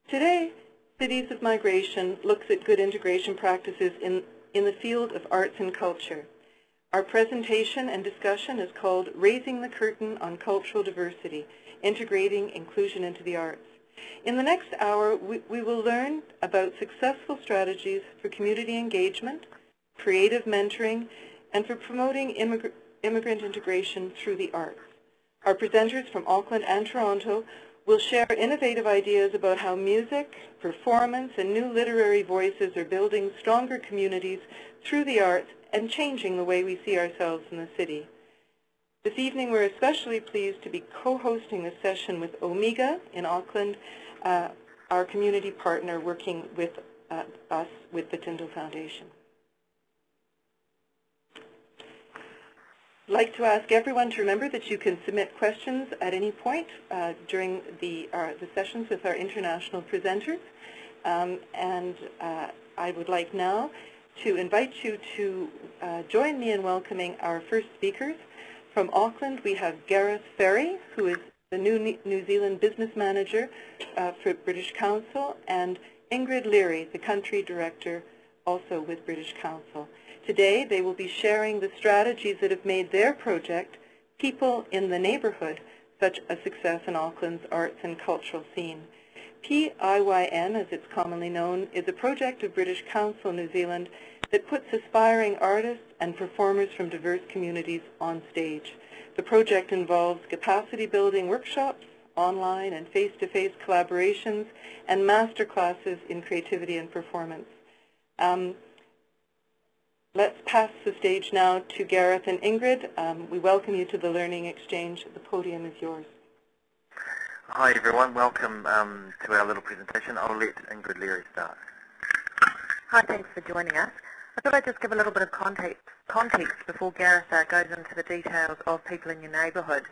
Today, Cities of Migration looks at good integration practices in the field of arts and culture. Our presentation and discussion is called Raising the Curtain on Cultural Diversity, Integrating Inclusion into the Arts. In the next hour, we will learn about successful strategies for community engagement, creative mentoring, and for promoting immigrant integration through the arts. Our presenters from Auckland and Toronto will share innovative ideas about how music, performance, and new literary voices are building stronger communities through the arts and changing the way we see ourselves in the city. This evening, we're especially pleased to be co-hosting this session with Omega in Auckland, our community partner working with us with the Tyndall Foundation. I'd like to ask everyone to remember that you can submit questions at any point during the sessions with our international presenters. I would like now to invite you to join me in welcoming our first speakers. From Auckland, we have Gareth Ferry, who is the New Zealand Business Manager for British Council, and Ingrid Leary, the Country Director, also with British Council. Today, they will be sharing the strategies that have made their project, People in the Neighbourhood, such a success in Auckland's arts and cultural scene. PIYN, as it's commonly known, is a project of British Council New Zealand that puts aspiring artists and performers from diverse communities on stage. The project involves capacity building workshops, online and face-to-face collaborations, and master classes in creativity and performance. Let's pass the stage now to Gareth and Ingrid. We welcome you to the Learning Exchange. The podium is yours. Hi everyone, welcome to our little presentation. I'll let Ingrid Leary start. Hi, thanks for joining us. I thought I'd just give a little bit of context before Gareth goes into the details of People in Your Neighbourhood.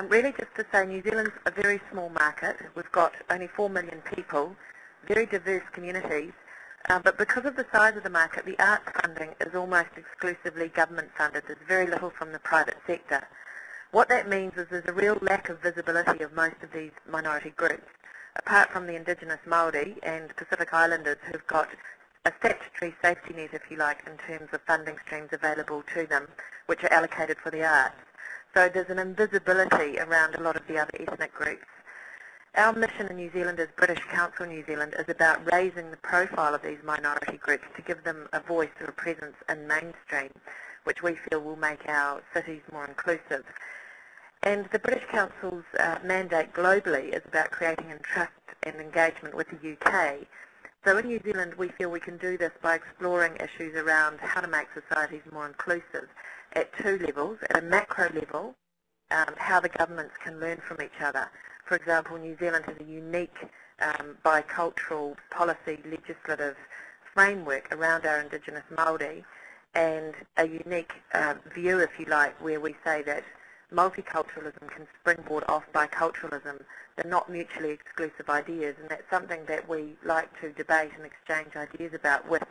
Really just to say New Zealand's a very small market. We've got only 4 million people, very diverse communities, but because of the size of the market, the arts funding is almost exclusively government funded. There's very little from the private sector. What that means is there's a real lack of visibility of most of these minority groups, apart from the Indigenous Māori and Pacific Islanders who've got a statutory safety net, if you like, in terms of funding streams available to them, which are allocated for the arts. So there's an invisibility around a lot of the other ethnic groups. Our mission in New Zealand as British Council New Zealand is about raising the profile of these minority groups to give them a voice or a presence in mainstream, which we feel will make our cities more inclusive. And the British Council's mandate globally is about creating trust and engagement with the UK. So in New Zealand, we feel we can do this by exploring issues around how to make societies more inclusive at two levels. At a macro level, how the governments can learn from each other. For example, New Zealand has a unique bicultural policy legislative framework around our Indigenous Māori, and a unique view, if you like, where we say that multiculturalism can springboard off biculturalism. They're not mutually exclusive ideas, and that's something that we like to debate and exchange ideas about with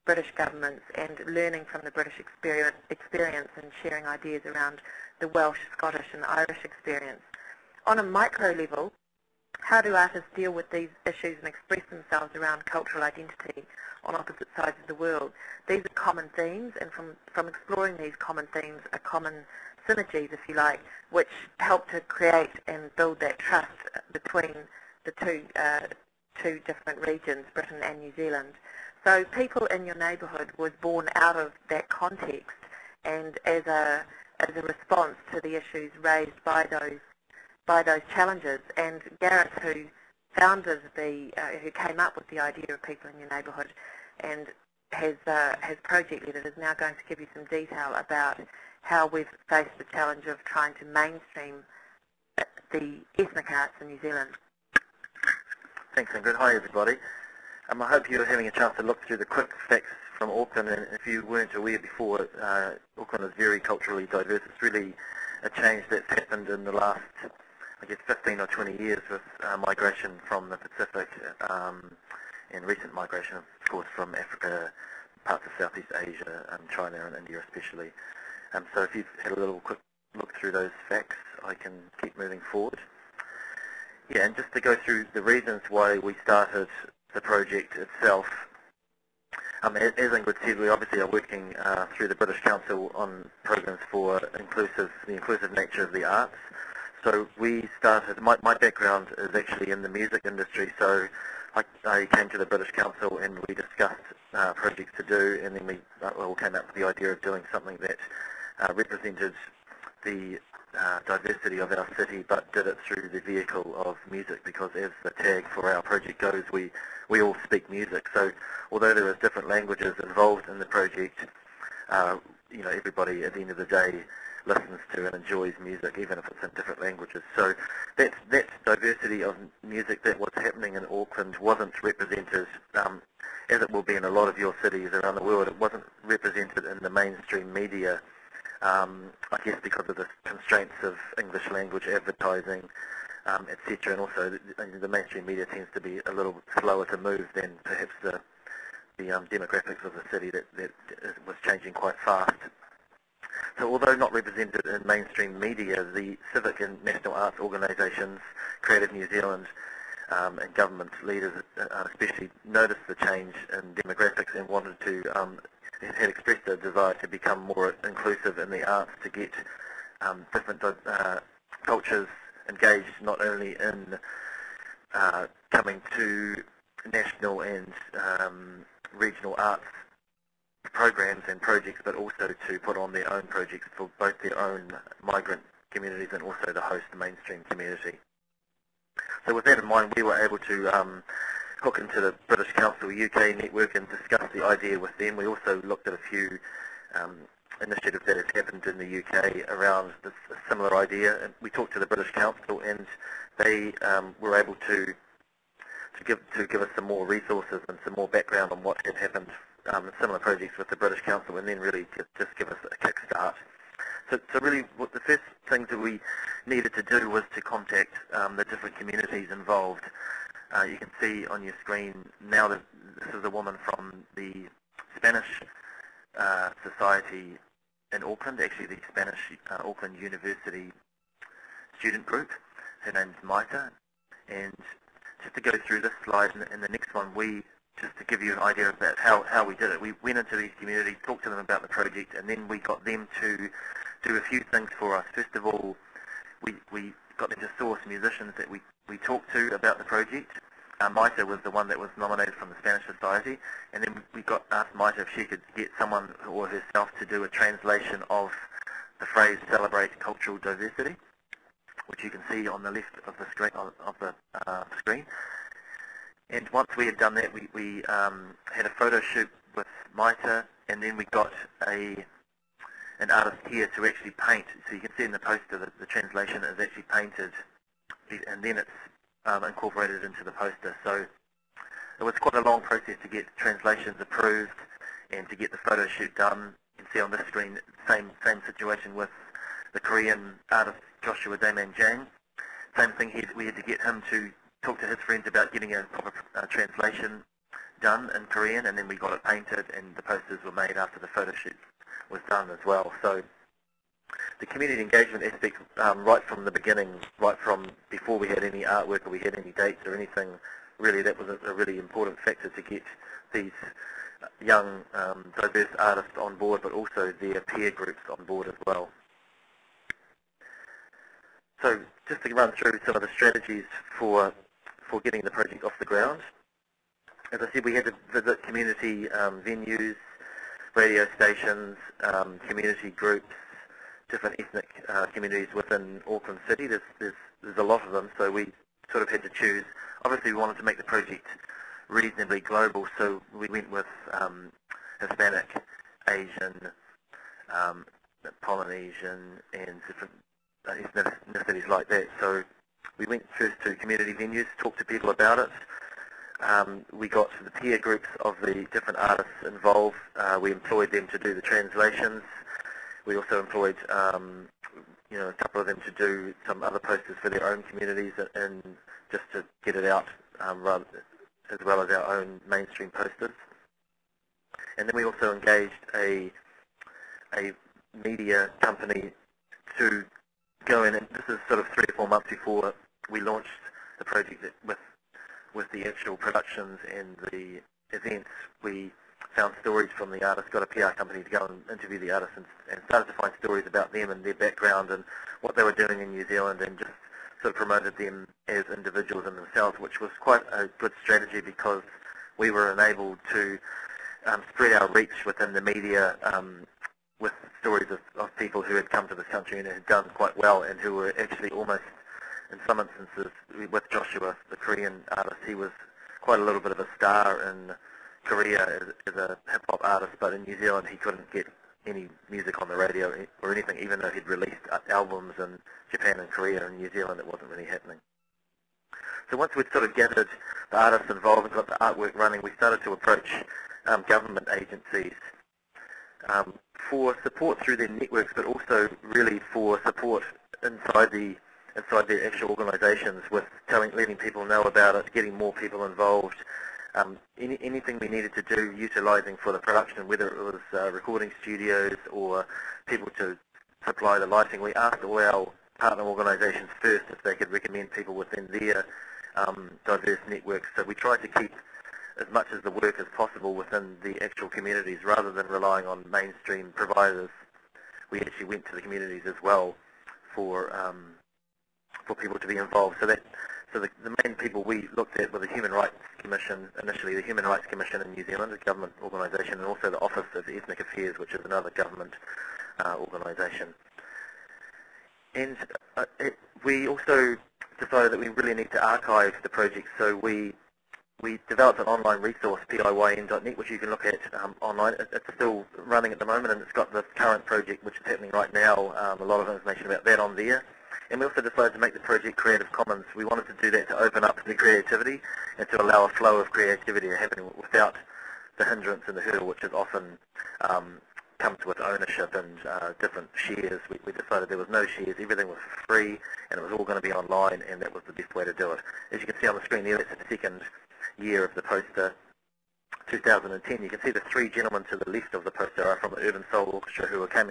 British governments, and learning from the British experience and sharing ideas around the Welsh, Scottish and Irish experience. On a micro level, how do artists deal with these issues and express themselves around cultural identity on opposite sides of the world? These are common themes, and from exploring these common themes are common synergies, if you like, which help to create and build that trust between the two different regions, Britain and New Zealand. So People in Your Neighbourhood was born out of that context, and as a response to the issues raised by those challenges. And Gareth, who came up with the idea of People in Your Neighbourhood and has project led it, is now going to give you some detail about how we've faced the challenge of trying to mainstream the ethnic arts in New Zealand. Thanks, Ingrid. Hi, everybody. I hope you're having a chance to look through the quick facts from Auckland, and if you weren't aware before, Auckland is very culturally diverse. It's really a change that's happened in the last, I guess, 15 or 20 years with migration from the Pacific and recent migration, of course, from Africa, parts of Southeast Asia, China and India especially. So if you've had a little quick look through those facts, I can keep moving forward. Yeah, and just to go through the reasons why we started the project itself, as Ingrid said, we obviously are working through the British Council on programs for the inclusive nature of the arts. So we started, my background is actually in the music industry, so I came to the British Council and we discussed projects to do, and then we came up with the idea of doing something that represented the diversity of our city, but did it through the vehicle of music, because as the tag for our project goes, we all speak music. So although there are different languages involved in the project, everybody at the end of the day listens to and enjoys music, even if it's in different languages. So that diversity of music that was happening in Auckland wasn't represented, as it will be in a lot of your cities around the world. It wasn't represented in the mainstream media, I guess because of the constraints of English language advertising, etc. And also the mainstream media tends to be a little slower to move than perhaps the demographics of the city that was changing quite fast. So although not represented in mainstream media, the civic and national arts organisations, Creative New Zealand, and government leaders especially noticed the change in demographics and wanted to, had expressed a desire to become more inclusive in the arts, to get different cultures engaged not only in coming to national and regional arts programs and projects, but also to put on their own projects for both their own migrant communities and also the host mainstream community. So with that in mind, we were able to hook into the British Council UK network and discuss the idea with them. We also looked at a few initiatives that have happened in the UK around this similar idea, and we talked to the British Council, and they were able to give us some more resources and some more background on what had happened, similar projects with the British Council, and then really just give us a kickstart. So really, what the first things that we needed to do was to contact the different communities involved. You can see on your screen now that this is a woman from the Spanish Society in Auckland, actually the Spanish Auckland University student group. Her name's Maita, and just to go through this slide and the next one, just to give you an idea of that, how we did it. We went into these communities, talked to them about the project, and then we got them to do a few things for us. First of all, we got them to source musicians that we talked to about the project. Maita was the one that was nominated from the Spanish Society, and then we asked Maita if she could get someone or herself to do a translation of the phrase "celebrate cultural diversity," which you can see on the left of the screen. And once we had done that, we had a photo shoot with Maita, and then we got an artist here to actually paint. So you can see in the poster that the translation is actually painted, and then it's incorporated into the poster. So it was quite a long process to get translations approved and to get the photo shoot done. You can see on this screen, same situation with the Korean artist Joshua Daeman Jang. Same thing, we had to get him to talk to his friends about getting a proper translation done in Korean, and then we got it painted, and the posters were made after the photo shoot was done as well. So the community engagement aspect, right from the beginning, right from before we had any artwork or we had any dates or anything, really that was a really important factor to get these young, diverse artists on board, but also their peer groups on board as well. So just to run through some of the strategies for getting the project off the ground. As I said, we had to visit community venues, radio stations, community groups, different ethnic communities within Auckland City. There's a lot of them, so we sort of had to choose. Obviously, we wanted to make the project reasonably global, so we went with Hispanic, Asian, Polynesian, and different ethnicities like that. So we went first to community venues, talked to people about it. We got the peer groups of the different artists involved. We employed them to do the translations. We also employed a couple of them to do some other posters for their own communities, and just to get it out as well as our own mainstream posters. And then we also engaged a media company to go in, and this is sort of 3 or 4 months before we launched the project with the actual productions and the events, we found stories from the artists, got a PR company to go and interview the artists, and started to find stories about them and their background and what they were doing in New Zealand, and just sort of promoted them as individuals in themselves, which was quite a good strategy because we were enabled to spread our reach within the media with stories of people who had come to this country and had done quite well, and who were actually almost, in some instances, with Joshua, the Korean artist, he was quite a little bit of a star in Korea as a hip-hop artist, but in New Zealand he couldn't get any music on the radio or anything, even though he'd released albums in Japan and Korea. In New Zealand it wasn't really happening. So once we'd sort of gathered the artists involved and got the artwork running, we started to approach government agencies for support through their networks, but also really for support inside their actual organisations, with letting people know about it, getting more people involved. Anything we needed to do utilising for the production, whether it was recording studios or people to supply the lighting, we asked all our partner organisations first if they could recommend people within their diverse networks. So we tried to keep as much of the work as possible within the actual communities rather than relying on mainstream providers. We actually went to the communities as well for people to be involved. So the main people we looked at were the Human Rights Commission, initially the Human Rights Commission in New Zealand, a government organisation, and also the Office of Ethnic Affairs, which is another government organisation. And we also decided that we really need to archive the project, so we developed an online resource, PIYN.net, which you can look at online. It's still running at the moment, and it's got the current project, which is happening right now, a lot of information about that on there. And we also decided to make the project Creative Commons. We wanted to do that to open up the creativity and to allow a flow of creativity happening without the hindrance and the hurdle, which is often comes with ownership and different shares. We decided there was no shares, everything was free, and it was all going to be online, and that was the best way to do it. As you can see on the screen there, that's the second year of the poster, 2010. You can see the three gentlemen to the left of the poster are from the Urban Soul Orchestra, who came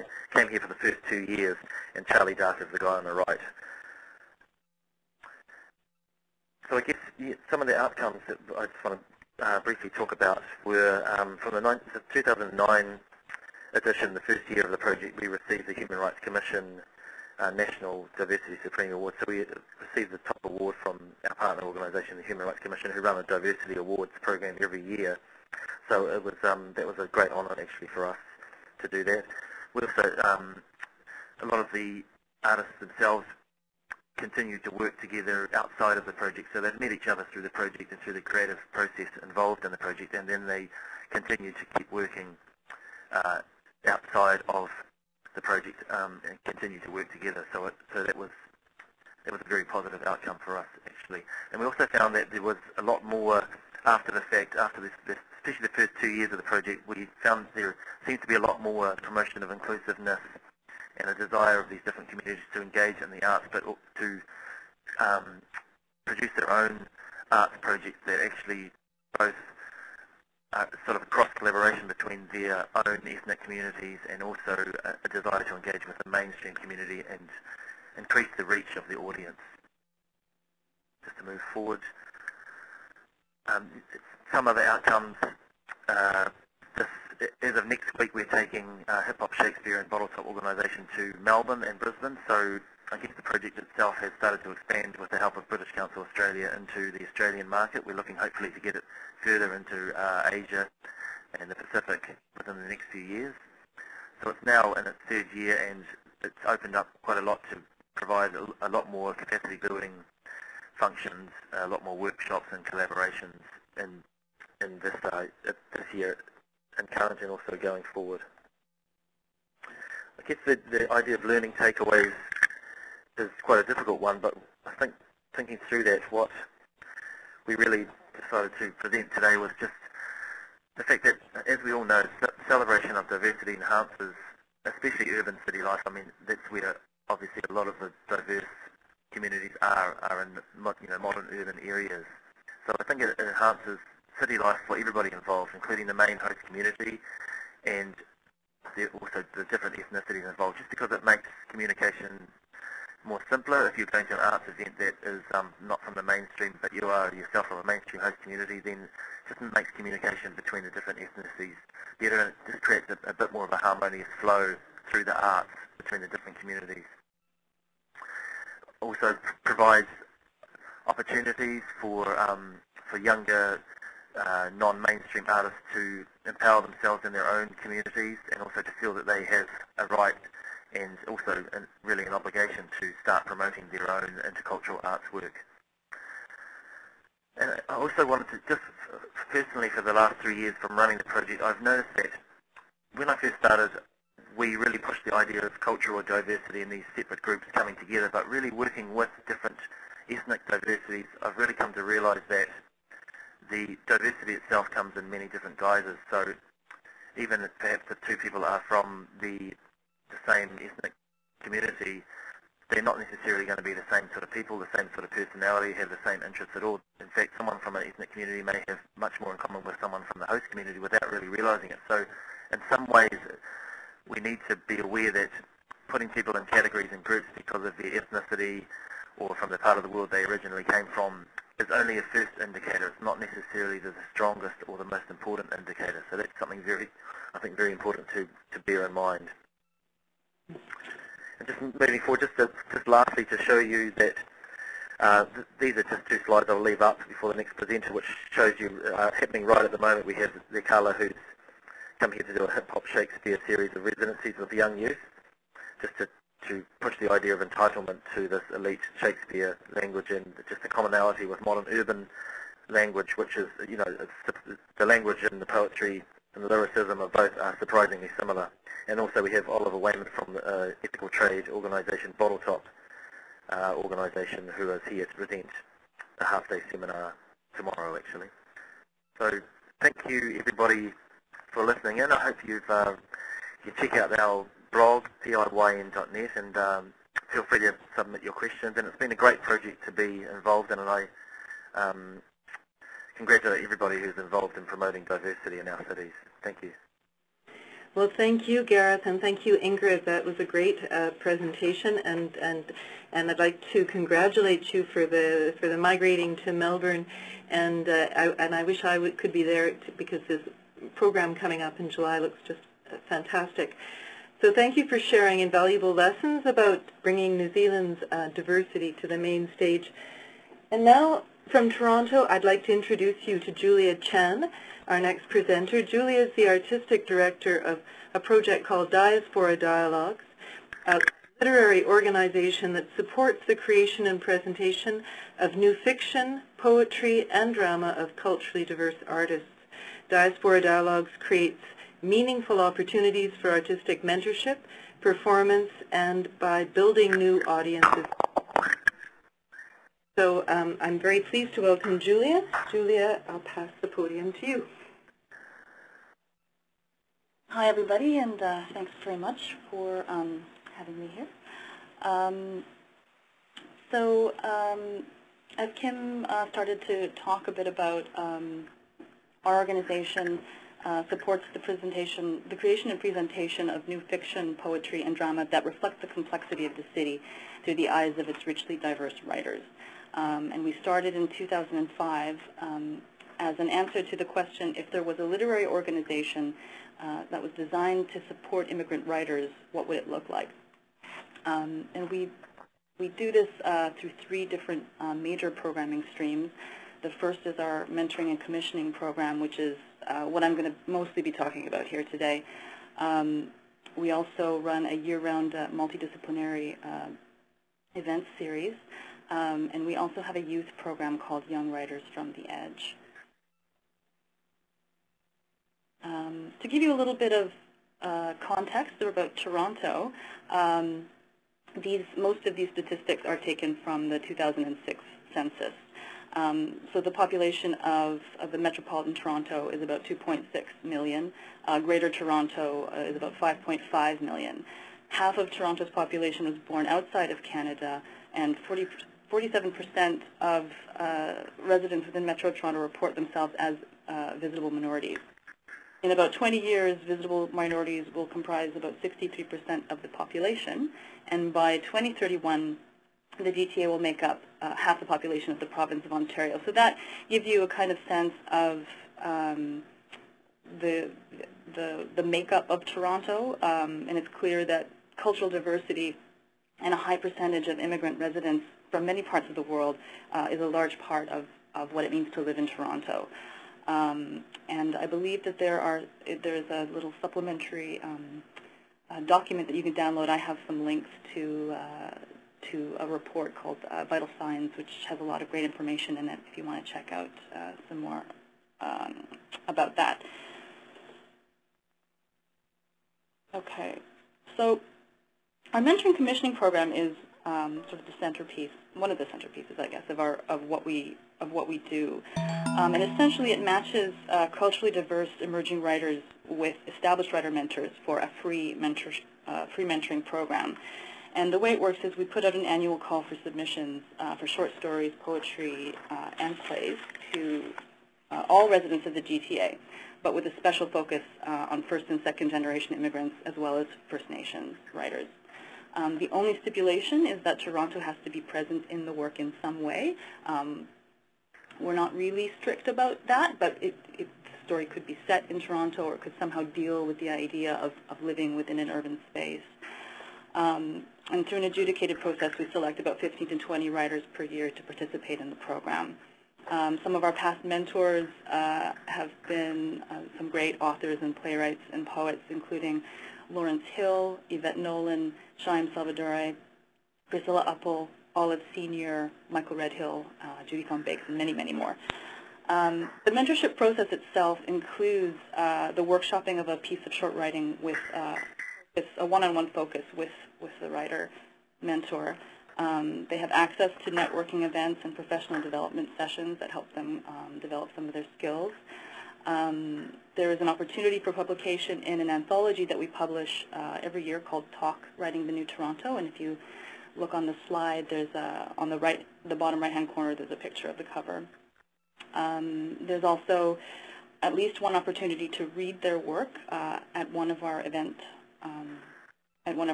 here for the first 2 years, and Charlie Dark is the guy on the right. So I guess some of the outcomes that I just want to briefly talk about were from the 2009 edition, the first year of the project, we received the Human Rights Commission National Diversity Supreme Award. So we received the top award from our partner organisation, the Human Rights Commission, who run a diversity awards program every year. So it was that was a great honour actually for us to do that. We also a lot of the artists themselves continued to work together outside of the project, so they've met each other through the project and through the creative process involved in the project, and then they continued to keep working outside of the project and continue to work together. So that was a very positive outcome for us actually. And we also found that there was a lot more after the fact, after this especially the first 2 years of the project. We found there seems to be a lot more promotion of inclusiveness and a desire of these different communities to engage in the arts, but to produce their own arts projects that actually both sort of a cross-collaboration between their own ethnic communities and also a desire to engage with the mainstream community and increase the reach of the audience. Just to move forward, some other outcomes. As of next week, we're taking Hip Hop Shakespeare and Bottle Top organisation to Melbourne and Brisbane, so I guess the project itself has started to expand with the help of British Council Australia into the Australian market. We're looking hopefully to get it further into Asia and the Pacific within the next few years. So it's now in its third year, and it's opened up quite a lot to provide a lot more capacity building functions, a lot more workshops and collaborations in this year and current and also going forward. I guess the idea of learning takeaways is quite a difficult one, but I think thinking through that, what we really decided to present today was just the fact that, as we all know, celebration of diversity enhances, especially urban city life. I mean, that's where obviously a lot of the diverse communities are in modern urban areas. So I think it enhances city life for everybody involved, including the main host community and also the different ethnicities involved, just because it makes communication more simpler. If you're going to an arts event that is not from the mainstream, but you are yourself from a mainstream host community, then it just makes communication between the different ethnicities better, and it just creates a bit more of a harmonious flow through the arts between the different communities. Also provides opportunities for younger non-mainstream artists to empower themselves in their own communities, and also to feel that they have a right and also really an obligation to start promoting their own intercultural arts work. And I also wanted to, just personally for the last 3 years from running the project, I've noticed that when I first started, we really pushed the idea of cultural diversity in these separate groups coming together, but really working with different ethnic diversities, I've really come to realise that the diversity itself comes in many different guises. So even if perhaps if two people are from the same ethnic community, they're not necessarily going to be the same sort of people, the same sort of personality, have the same interests at all. In fact, someone from an ethnic community may have much more in common with someone from the host community without really realising it. So in some ways, we need to be aware that putting people in categories and groups because of their ethnicity or from the part of the world they originally came from is only a first indicator. It's not necessarily the strongest or the most important indicator. So that's something I think very important to bear in mind. And just moving forward, just lastly to show you that these are just 2 slides I'll leave up before the next presenter, which shows you happening right at the moment. We have the Carla who's come here to do a hip-hop Shakespeare series of residencies with young youth, just to push the idea of entitlement to this elite Shakespeare language and just the commonality with modern urban language, which is, you know, the language and the poetry and the lyricism of both are surprisingly similar. And also we have Oliver Wayman from the ethical trade organisation, Bottletop organisation, who is here to present a half-day seminar tomorrow, actually. So thank you, everybody, for listening in. I hope you check out our blog, diyn.net, and feel free to submit your questions. And it's been a great project to be involved in, and I congratulate everybody who's involved in promoting diversity in our cities. Thank you. Well, thank you, Gareth, and thank you, Ingrid. That was a great presentation, and I'd like to congratulate you for the migrating to Melbourne, and I wish I could be there because this program coming up in July looks just fantastic. So thank you for sharing invaluable lessons about bringing New Zealand's diversity to the main stage. And now, from Toronto, I'd like to introduce you to Julia Chen, our next presenter. Julia is the artistic director of a project called Diaspora Dialogues, a literary organization that supports the creation and presentation of new fiction, poetry, and drama of culturally diverse artists. Diaspora Dialogues creates meaningful opportunities for artistic mentorship, performance, and by building new audiences. So I'm very pleased to welcome Julia. Julia, I'll pass the podium to you. Hi, everybody, and thanks very much for having me here. As Kim started to talk a bit about, our organization supports the creation and presentation of new fiction, poetry, and drama that reflect the complexity of the city through the eyes of its richly diverse writers. And we started in 2005 as an answer to the question, if there was a literary organization that was designed to support immigrant writers, what would it look like? And we do this through 3 different major programming streams. The first is our mentoring and commissioning program, which is what I'm going to mostly be talking about here today. We also run a year-round multidisciplinary event series, and we also have a youth program called Young Writers from the Edge. To give you a little bit of context about Toronto, most of these statistics are taken from the 2006 census. So the population of the metropolitan Toronto is about 2.6 million. Greater Toronto is about 5.5 million. Half of Toronto's population was born outside of Canada, and 47% of residents within Metro Toronto report themselves as visible minorities. In about 20 years, visible minorities will comprise about 63% of the population, and by 2031, the GTA will make up half the population of the province of Ontario. So that gives you a kind of sense of the makeup of Toronto, and it's clear that cultural diversity and a high percentage of immigrant residents from many parts of the world is a large part of what it means to live in Toronto. And I believe that there is a little supplementary document that you can download. I have some links to a report called Vital Signs, which has a lot of great information in it if you want to check out some more about that. Okay, so our mentoring commissioning program is sort of the centerpiece, one of the centerpieces, I guess, of what we do, and essentially it matches culturally diverse emerging writers with established writer mentors for a free mentoring program. And the way it works is we put out an annual call for submissions for short stories, poetry, and plays to all residents of the GTA, but with a special focus on first and second generation immigrants as well as First Nations writers. The only stipulation is that Toronto has to be present in the work in some way. We're not really strict about that, but the story could be set in Toronto or it could somehow deal with the idea of living within an urban space. And through an adjudicated process, we select about 15 to 20 writers per year to participate in the program. Some of our past mentors have been some great authors and playwrights and poets, including Lawrence Hill, Yvette Nolan, Chaim Salvadore, Priscilla Uppel, Olive Sr., Michael Redhill, Judy Thom Bakes, and many, many more. The mentorship process itself includes the workshopping of a piece of short writing with a one-on-one focus with the writer mentor. They have access to networking events and professional development sessions that help them develop some of their skills. There is an opportunity for publication in an anthology that we publish every year called Talk, Writing the New Toronto, and if you look on the slide, there's on the bottom right-hand corner, there's a picture of the cover. There's also at least one opportunity to read their work at one of our events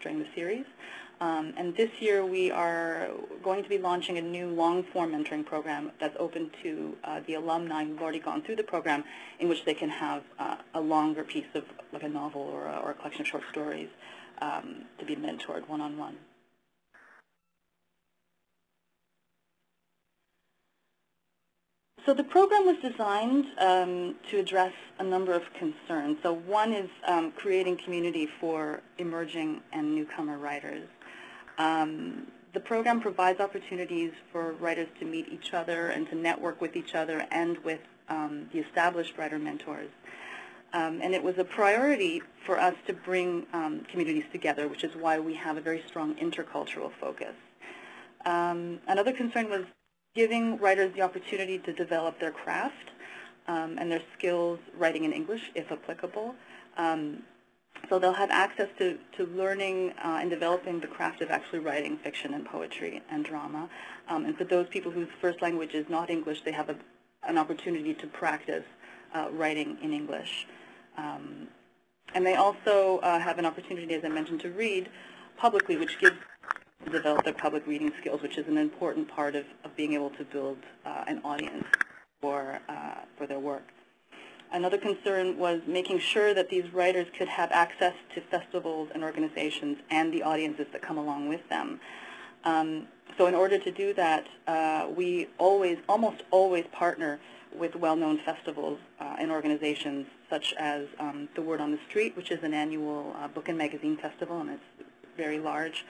during the series. And this year we are going to be launching a new long-form mentoring program that's open to the alumni who've already gone through the program, in which they can have a longer piece of, like a novel or a collection of short stories, to be mentored one-on-one. So the program was designed to address a number of concerns. So one is creating community for emerging and newcomer writers. The program provides opportunities for writers to meet each other and to network with each other and with the established writer mentors. And it was a priority for us to bring communities together, which is why we have a very strong intercultural focus. Another concern was giving writers the opportunity to develop their craft and their skills writing in English, if applicable. So they'll have access to learning and developing the craft of actually writing fiction and poetry and drama. And for those people whose first language is not English, they have an opportunity to practice writing in English. And they also have an opportunity, as I mentioned, to read publicly, which gives to develop their public reading skills, which is an important part of being able to build an audience for their work. Another concern was making sure that these writers could have access to festivals and organizations and the audiences that come along with them. So in order to do that, we almost always partner with well-known festivals and organizations such as The Word on the Street, which is an annual book and magazine festival, and it's very large.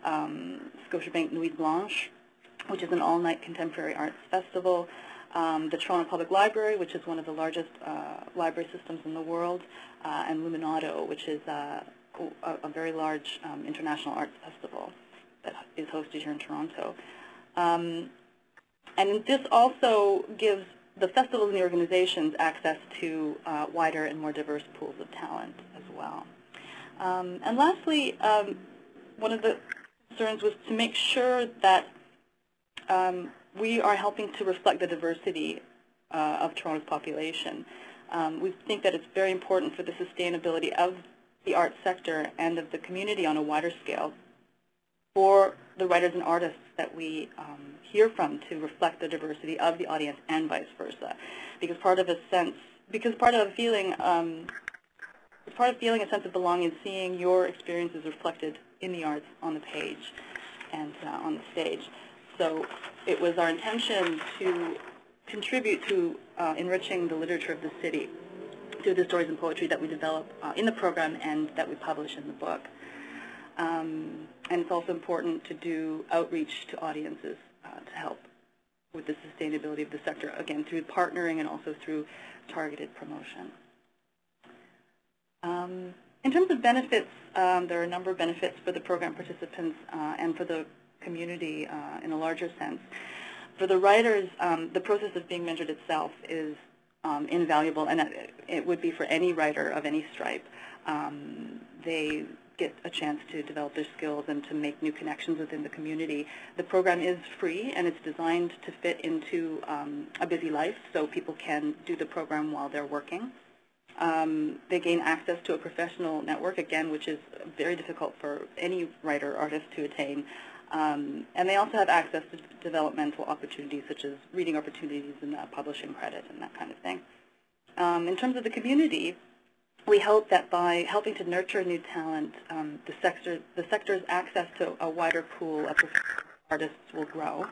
Scotiabank Nuit Blanche, which is an all-night contemporary arts festival. The Toronto Public Library, which is one of the largest library systems in the world, and Luminato, which is a very large international arts festival that is hosted here in Toronto. And this also gives the festivals and the organizations access to wider and more diverse pools of talent as well. And lastly, one of the concerns was to make sure that we are helping to reflect the diversity of Toronto's population. We think that it's very important for the sustainability of the arts sector and of the community on a wider scale for the writers and artists that we hear from to reflect the diversity of the audience and vice versa. Because part of feeling a sense of belonging is seeing your experiences reflected in the arts on the page and on the stage. So it was our intention to contribute to enriching the literature of the city through the stories and poetry that we develop in the program and that we publish in the book. And it's also important to do outreach to audiences to help with the sustainability of the sector, again, through partnering and also through targeted promotion. In terms of benefits, there are a number of benefits for the program participants and for the community in a larger sense. For the writers, the process of being mentored itself is invaluable, and it would be for any writer of any stripe. They get a chance to develop their skills and to make new connections within the community. The program is free, and it's designed to fit into a busy life, so people can do the program while they're working. They gain access to a professional network, again, which is very difficult for any writer or artist to attain. And they also have access to developmental opportunities, such as reading opportunities and publishing credit and that kind of thing. In terms of the community, we hope that by helping to nurture new talent, the sector's access to a wider pool of artists will grow.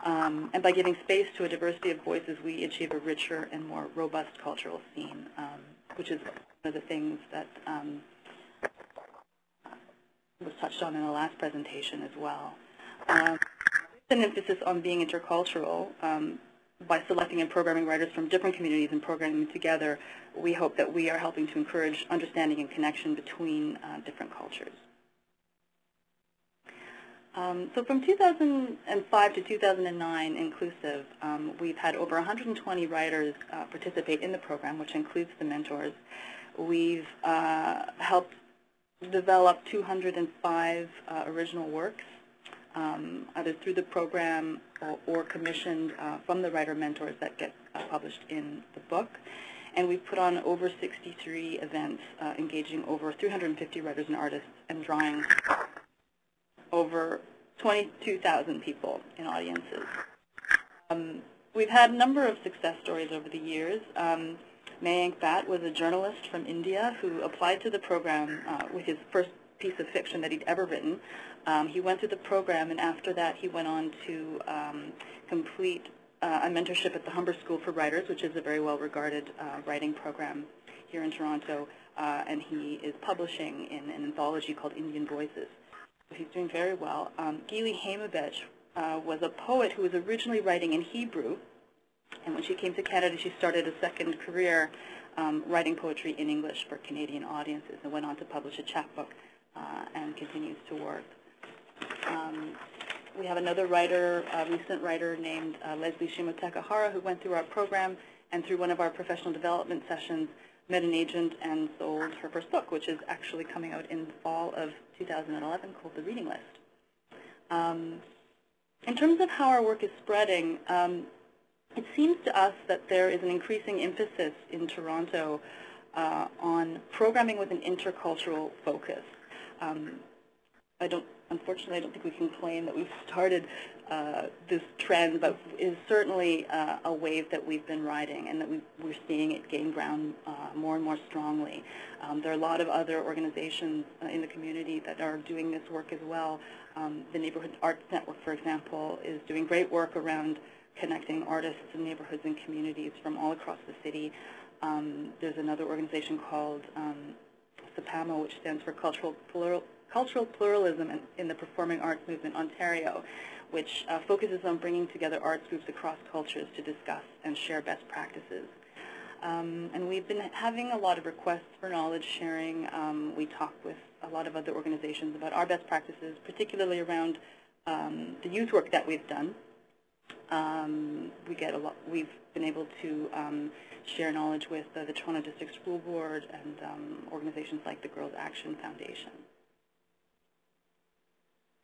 And by giving space to a diversity of voices, we achieve a richer and more robust cultural scene, which is one of the things that was touched on in the last presentation as well. An emphasis on being intercultural. By selecting and programming writers from different communities and programming them together, we hope that we are helping to encourage understanding and connection between different cultures. So from 2005 to 2009 inclusive, we've had over 120 writers participate in the program, which includes the mentors. We've helped develop 205 original works, either through the program or commissioned from the writer mentors that get published in the book. And we've put on over 63 events engaging over 350 writers and artists and drawing over 22,000 people in audiences. We've had a number of success stories over the years. Mayank Bhatt was a journalist from India who applied to the program with his first piece of fiction that he'd ever written. He went through the program, and after that he went on to complete a mentorship at the Humber School for Writers, which is a very well-regarded writing program here in Toronto, and he is publishing in an anthology called Indian Voices. So he's doing very well. Gili Haimabech was a poet who was originally writing in Hebrew, and when she came to Canada, she started a second career writing poetry in English for Canadian audiences and went on to publish a chapbook and continues to work. We have another writer, a recent writer named Leslie Shimotakahara, who went through our program and through one of our professional development sessions met an agent and sold her first book, which is actually coming out in the fall of 2011, called The Reading List. In terms of how our work is spreading, it seems to us that there is an increasing emphasis in Toronto on programming with an intercultural focus. Unfortunately, I don't think we can claim that we've started this trend, but it is certainly a wave that we've been riding, and that we're seeing it gain ground more and more strongly. There are a lot of other organizations in the community that are doing this work as well. The Neighborhood Arts Network, for example, is doing great work around connecting artists and neighborhoods and communities from all across the city. There's another organization called SAPAMO, which stands for Cultural Pluralism in the Performing Arts Movement Ontario, which focuses on bringing together arts groups across cultures to discuss and share best practices. And we've been having a lot of requests for knowledge sharing. We talk with a lot of other organizations about our best practices, particularly around the youth work that we've done. We've been able to share knowledge with the Toronto District School Board and organizations like the Girls Action Foundation.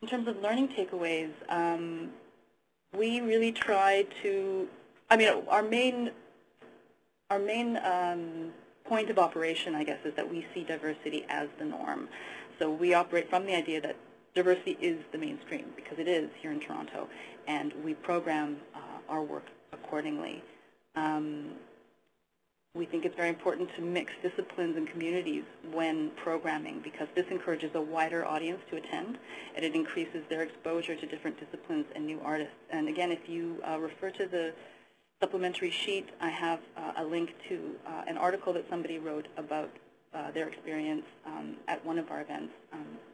In terms of learning takeaways, we really try to, our main point of operation, I guess, is that we see diversity as the norm. So we operate from the idea that diversity is the mainstream, because it is here in Toronto, and we program our work accordingly. We think it's very important to mix disciplines and communities when programming, because this encourages a wider audience to attend, and it increases their exposure to different disciplines and new artists. And again, if you refer to the supplementary sheet, I have a link to an article that somebody wrote about their experience at one of our events,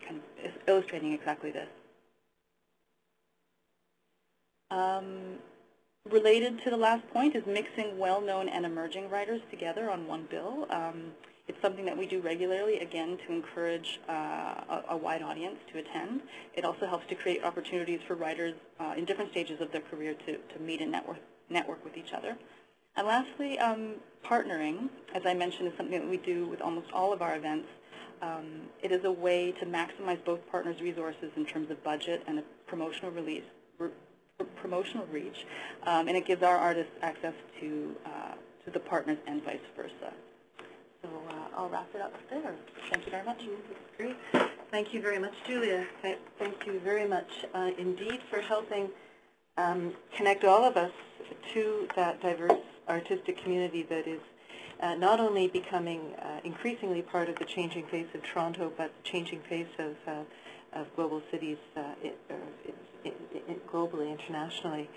kind of illustrating exactly this. Related to the last point is mixing well-known and emerging writers together on one bill. It's something that we do regularly, again, to encourage a wide audience to attend. It also helps to create opportunities for writers in different stages of their career to meet and network with each other. And lastly, partnering, as I mentioned, is something that we do with almost all of our events. It is a way to maximize both partners' resources in terms of budget and a promotional reach, and it gives our artists access to the partners and vice versa. So I'll wrap it up there. Thank you very much. Great. Thank you very much, Julia. Thank you very much indeed for helping connect all of us to that diverse artistic community that is not only becoming increasingly part of the changing face of Toronto, but the changing face of global cities globally, internationally.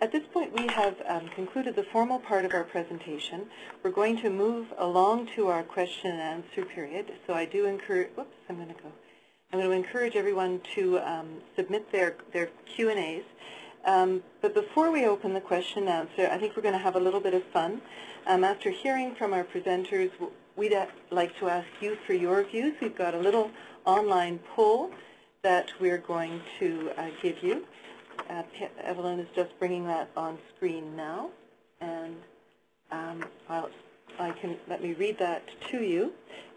At this point, we have concluded the formal part of our presentation. We're going to move along to our question and answer period. So I do encourage, whoops, I'm going to encourage everyone to submit their Q&As. But before we open the question and answer, I think we're going to have a little bit of fun. After hearing from our presenters, we'd like to ask you for your views. We've got a little online poll that we're going to give you. Evelyn is just bringing that on screen now, and let me read that to you.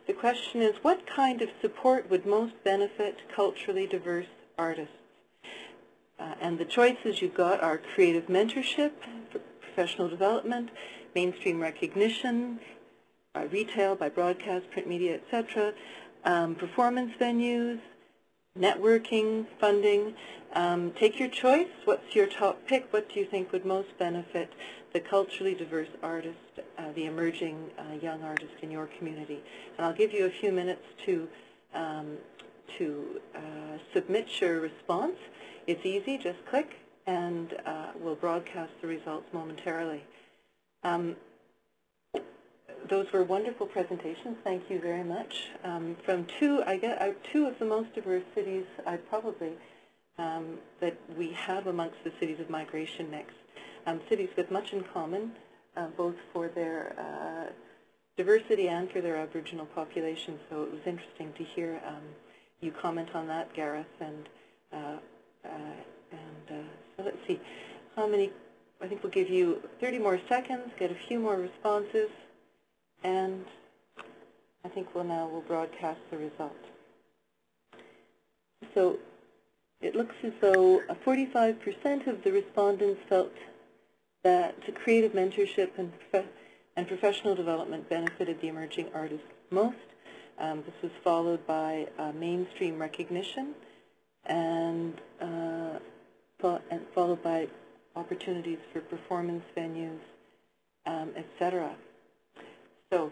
The question is, what kind of support would most benefit culturally diverse artists? And the choices you've got are creative mentorship, professional development, mainstream recognition, by retail, by broadcast, print media, etc., performance venues, networking, funding. Take your choice. What's your top pick? What do you think would most benefit the culturally diverse artist, the emerging young artist in your community? And I'll give you a few minutes to submit your response. It's easy. Just click, and we'll broadcast the results momentarily. Those were wonderful presentations. Thank you very much. From two of the most diverse cities, that we have amongst the cities of migration mix. Cities with much in common, both for their diversity and for their Aboriginal population. So it was interesting to hear you comment on that, Gareth. And so let's see, how many? I think we'll give you 30 more seconds, get a few more responses. And I think we'll broadcast the result. So it looks as though 45% of the respondents felt that creative mentorship and professional development benefited the emerging artists most. This was followed by mainstream recognition and followed by opportunities for performance venues, etc. So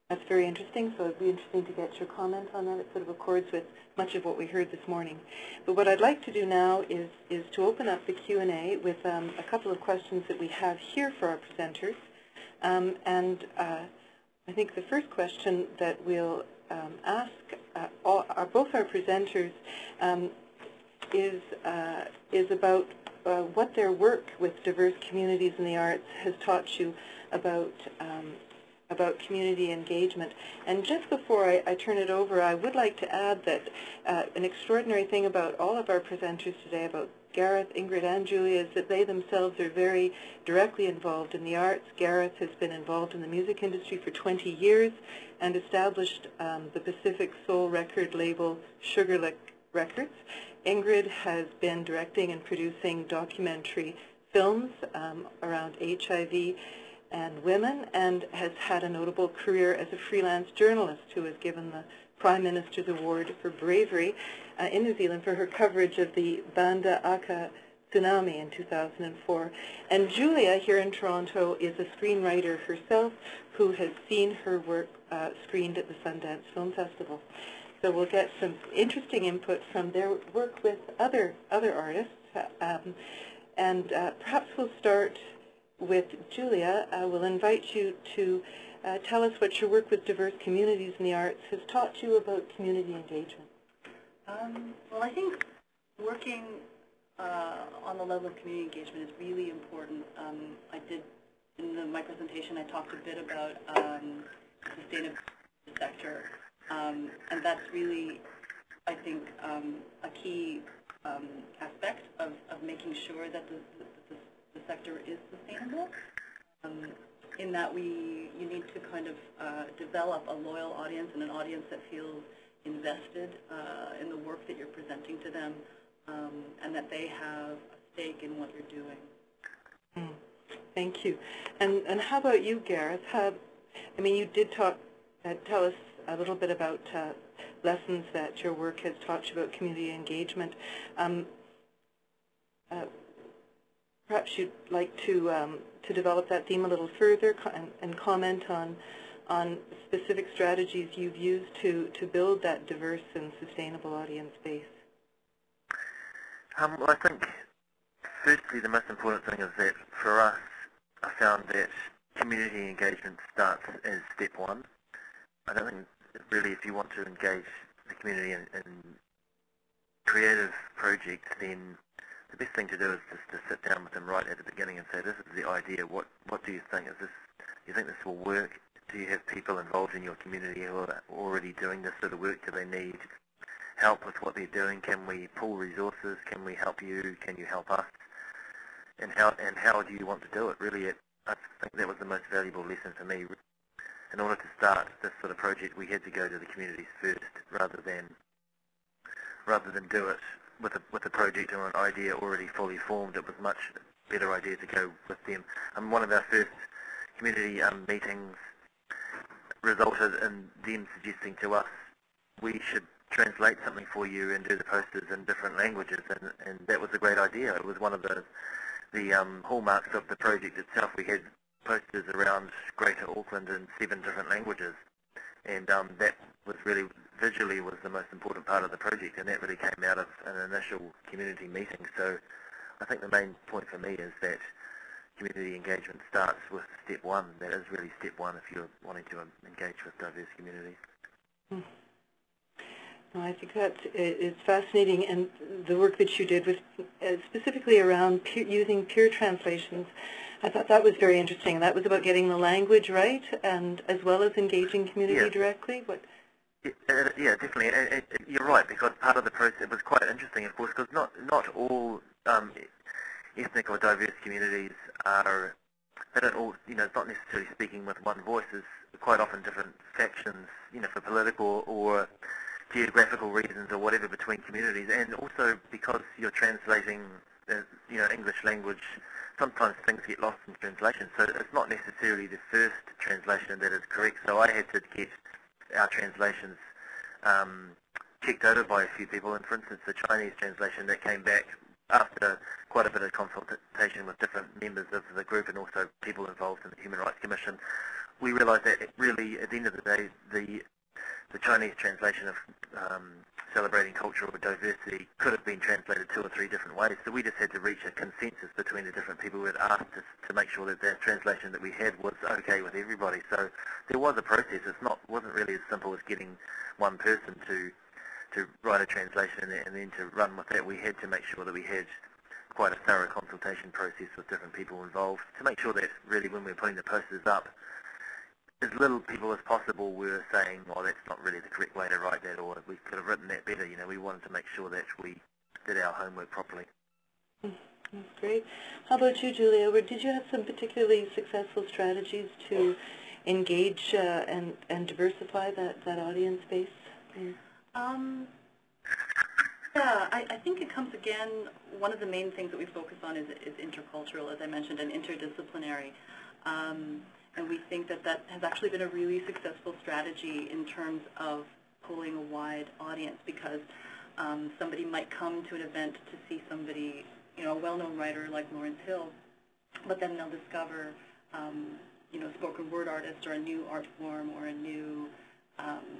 that's very interesting, so it'd be interesting to get your comment on that. It sort of accords with much of what we heard this morning. But what I'd like to do now is to open up the Q&A with a couple of questions that we have here for our presenters. I think the first question that we'll ask both our presenters is about what their work with diverse communities in the arts has taught you about community engagement. And just before I turn it over, I would like to add that an extraordinary thing about all of our presenters today, about Gareth, Ingrid, and Julia, is that they themselves are very directly involved in the arts. Gareth has been involved in the music industry for 20 years and established the Pacific Soul record label Sugar Lick Records. Ingrid has been directing and producing documentary films around HIV and women, and has had a notable career as a freelance journalist who has given the Prime Minister's Award for Bravery in New Zealand for her coverage of the Banda Aka tsunami in 2004. And Julia, here in Toronto, is a screenwriter herself who has seen her work screened at the Sundance Film Festival. So we'll get some interesting input from their work with other artists. And perhaps we'll start with Julia. We'll invite you to tell us what your work with diverse communities in the arts has taught you about community engagement. Well, I think working on the level of community engagement is really important. I did, in my presentation, I talked a bit about the sustainability sector, and that's really, I think, a key aspect of making sure that the sector is sustainable, in that you need to kind of develop a loyal audience and an audience that feels invested in the work that you're presenting to them, and that they have a stake in what you're doing. Thank you. And how about you, Gareth? I mean, you did tell us a little bit about lessons that your work has taught you about community engagement. Perhaps you'd like to develop that theme a little further and comment on specific strategies you've used to build that diverse and sustainable audience base. Well, I think, firstly, the most important thing is that for us, I found that community engagement starts as step one. I don't think really if you want to engage the community in creative projects, then the best thing to do is just to sit down with them right at the beginning and say, this is the idea, what do you think? Do you think this will work? Do you have people involved in your community who are already doing this sort of work? Do they need help with what they're doing? Can we pool resources? Can we help you? Can you help us? And how do you want to do it? Really, I think that was the most valuable lesson for me. In order to start this sort of project, we had to go to the communities first, rather than do it with a project or an idea already fully formed. It was a much better idea to go with them. One of our first community meetings resulted in them suggesting to us, we should translate something for you and do the posters in different languages, and that was a great idea. It was one of the hallmarks of the project itself. We had posters around Greater Auckland in 7 different languages, and that was really, visually, was the most important part of the project, and that really came out of an initial community meeting. So I think the main point for me is that community engagement starts with step one. That is really step one if you're wanting to engage with diverse communities. Well, I think that is fascinating, and the work that you did was specifically around using peer translations. I thought that was very interesting. That was about getting the language right, and as well as engaging community directly. Yeah, definitely. You're right, because part of the process was quite interesting, of course, because not all ethnic or diverse communities are, they don't all, it's not necessarily speaking with one voice. There's quite often different factions, for political or geographical reasons or whatever between communities, and also because you're translating, English language, sometimes things get lost in translation, so it's not necessarily the first translation that is correct. So I had to get our translations checked over by a few people, and for instance the Chinese translation that came back after quite a bit of consultation with different members of the group and also people involved in the Human Rights Commission, we realised that really at the end of the day the Chinese translation of celebrating cultural diversity could have been translated 2 or 3 different ways, so we just had to reach a consensus between the different people who had asked us to make sure that that translation that we had was okay with everybody. So there was a process. Wasn't really as simple as getting one person to write a translation and then to run with that. We had to make sure that we had quite a thorough consultation process with different people involved to make sure that really when we were putting the posters up, as little people as possible were saying, oh, that's not really the correct way to write that, or we could have written that better. We wanted to make sure that we did our homework properly. That's great. How about you, Julia? Did you have some particularly successful strategies to engage and diversify that audience base? Yeah, I think it comes again, one of the main things that we focus on is intercultural, as I mentioned, and interdisciplinary. And we think that has actually been a really successful strategy in terms of pulling a wide audience, because somebody might come to an event to see somebody, a well-known writer like Lawrence Hill, but then they'll discover, a spoken word artist or a new art form or a new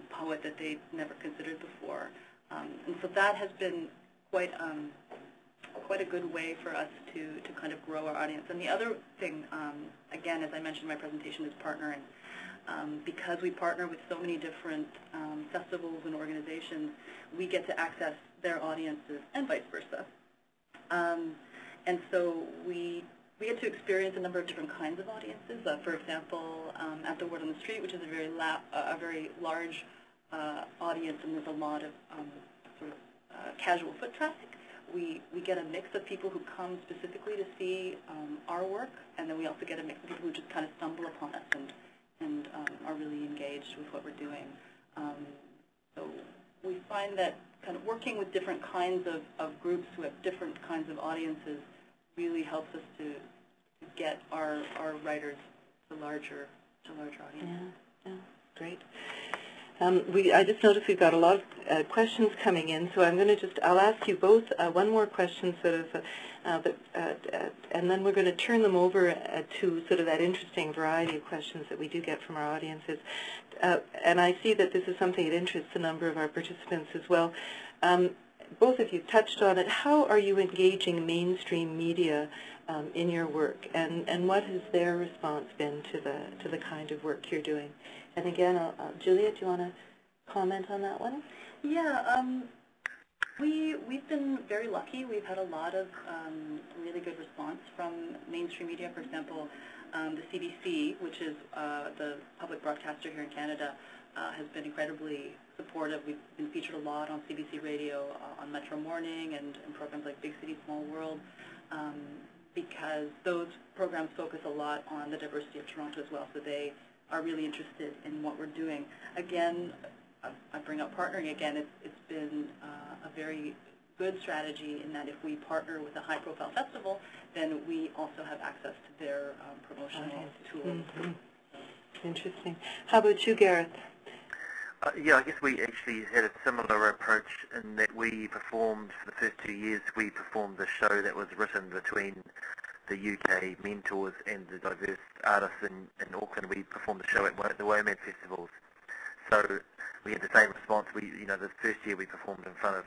poet that they've never considered before. And so that has been quite a good way for us to kind of grow our audience. And the other thing, again, as I mentioned in my presentation, is partnering. Because we partner with so many different festivals and organizations, we get to access their audiences and vice versa. And so we get to experience a number of different kinds of audiences. For example, at the Word on the Street, which is a very large audience, and there's a lot of casual foot traffic. We get a mix of people who come specifically to see our work, and then we also get a mix of people who just kind of stumble upon us and are really engaged with what we're doing. So we find that kind of working with different kinds of groups who have different kinds of audiences really helps us to get our writers to larger audiences. Yeah, great. I just noticed we've got a lot of questions coming in, so I'll ask you both one more question, and then we're going to turn them over to sort of that interesting variety of questions that we do get from our audiences. And I see that this is something that interests a number of our participants as well. Both of you touched on it. How are you engaging mainstream media in your work, and what has their response been to the kind of work you're doing? And again, Julia, do you want to comment on that one? Yeah, we've been very lucky. We've had a lot of really good response from mainstream media. For example, the CBC, which is the public broadcaster here in Canada, has been incredibly supportive. We've been featured a lot on CBC Radio, on Metro Morning, and programs like Big City, Small World, because those programs focus a lot on the diversity of Toronto as well, so they are really interested in what we're doing. Again, I bring up partnering again. It's been a very good strategy in that if we partner with a high-profile festival, then we also have access to their promotional tools. Mm-hmm. Interesting. How about you, Gareth? Yeah, I guess we actually had a similar approach in that we performed, for the first 2 years, we performed a show that was written between the UK mentors and the diverse artists in Auckland. We performed the show at the WOMAD festivals. So we had the same response. The first year we performed in front of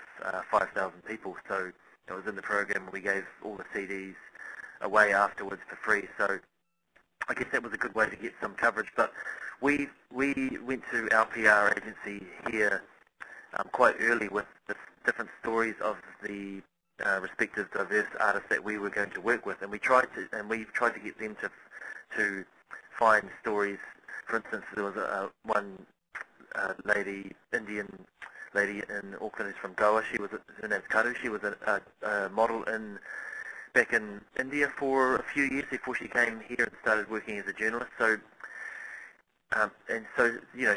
5,000 people, so it was in the program. We gave all the CDs away afterwards for free, so I guess that was a good way to get some coverage. But we went to our PR agency here quite early with the different stories of the respective diverse artists that we were going to work with, and we've tried to get them to find stories. For instance, there was one Indian lady in Auckland who's from Goa. Her name's Karu. She was a model back in India for a few years before she came here and started working as a journalist. So,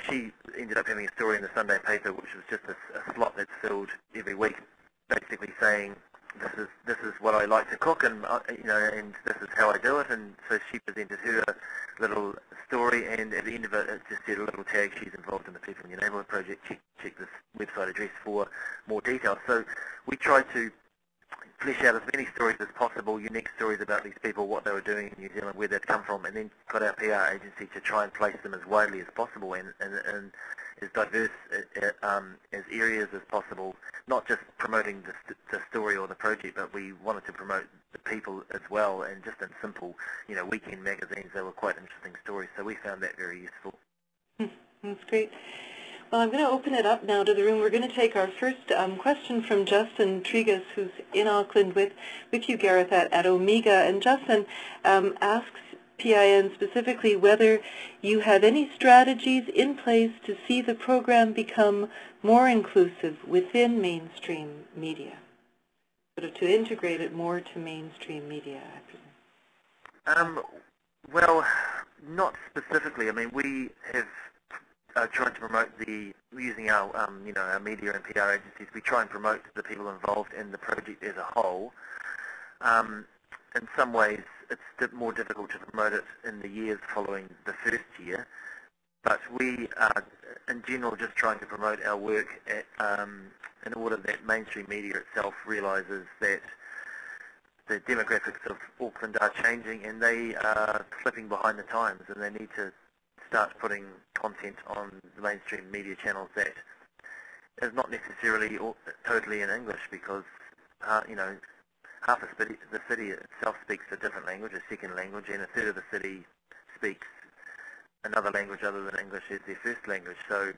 she ended up having a story in the Sunday paper, which was just a slot that's filled every week, basically saying, this is what I like to cook, and and this is how I do it. And so she presented her little story, and at the end of it, it just said a little tag, she's involved in the People in Your Neighbourhood project. Check this website address for more details. So we tried to flesh out as many stories as possible, unique stories about these people, what they were doing in New Zealand, where they'd come from, and then got our PR agency to try and place them as widely as possible and as diverse as areas as possible, not just promoting the story or the project, but we wanted to promote the people as well, and just in simple, weekend magazines, they were quite interesting stories, so we found that very useful. That's great. Well, I'm going to open it up now to the room. We're going to take our first question from Justin Trigas, who's in Auckland with you, Gareth, at Omega. And Justin asks PIN specifically whether you have any strategies in place to see the program become more inclusive within mainstream media, sort of to integrate it more to mainstream media, I presume. Well, not specifically. I mean, we have trying to promote using our our media and PR agencies, we try and promote the people involved in the project as a whole. In some ways, it's more difficult to promote it in the years following the first year, but we are, in general, just trying to promote our work in order that mainstream media itself realises that the demographics of Auckland are changing and they are slipping behind the times, and they need to start putting content on the mainstream media channels that is not necessarily totally in English, because half the city itself speaks a different language, a second language, and a third of the city speaks another language other than English as their first language. So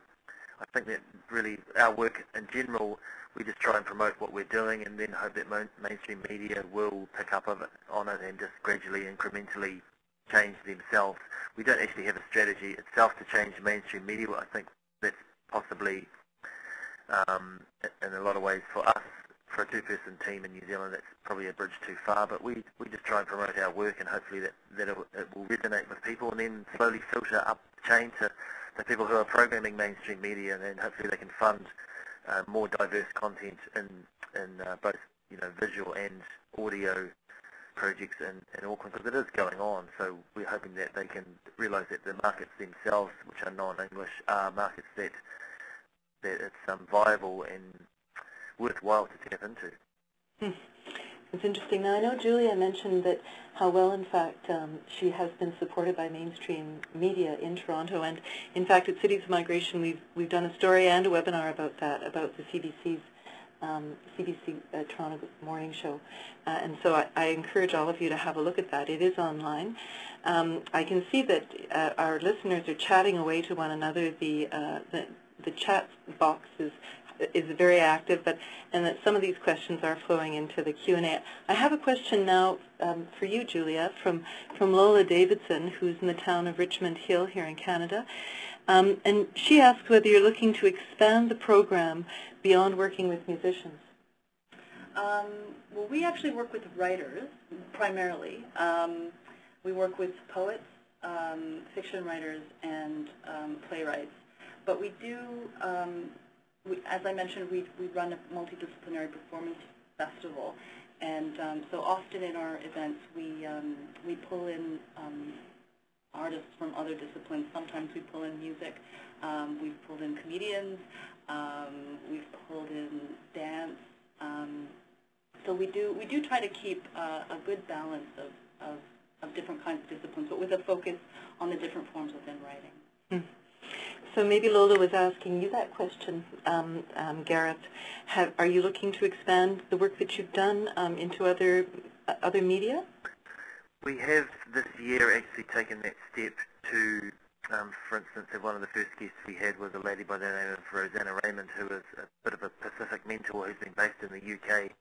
I think that really our work in general, we just try and promote what we're doing and then hope that mainstream media will pick up on it and just gradually, incrementally change themselves. We don't actually have a strategy itself to change mainstream media. I think that's possibly, in a lot of ways, for us, for a two-person team in New Zealand, that's probably a bridge too far, but we just try and promote our work, and hopefully that it will resonate with people and then slowly filter up the chain to the people who are programming mainstream media, and then hopefully they can fund more diverse content in both visual and audio projects in Auckland, because it is going on. So we're hoping that they can realise that the markets themselves, which are non-English, are markets that it's viable and worthwhile to tap into. It's interesting. Now, I know Julia mentioned that how well, in fact, she has been supported by mainstream media in Toronto, and in fact, at Cities of Migration, we've done a story and a webinar about that, about the CBC's CBC Toronto Morning Show, and so I encourage all of you to have a look at that. It is online. I can see that our listeners are chatting away to one another. The chat box is very active, and that some of these questions are flowing into the Q&A. I have a question now for you, Julia, from Lola Davidson, who's in the town of Richmond Hill here in Canada. And she asks whether you're looking to expand the program beyond working with musicians. Well, we actually work with writers, primarily. We work with poets, fiction writers, and playwrights. But we do, as I mentioned, we run a multidisciplinary performance festival. And so often in our events, we pull in artists from other disciplines. Sometimes we pull in music. We've pulled in comedians. We've pulled in dance. So we do try to keep a good balance of different kinds of disciplines, but with a focus on the different forms within writing. So maybe Lola was asking you that question, Gareth. Are you looking to expand the work that you've done into other media? We have this year actually taken that step to, for instance, one of the first guests we had was a lady by the name of Rosanna Raymond, who is a bit of a Pacific mentor who's been based in the UK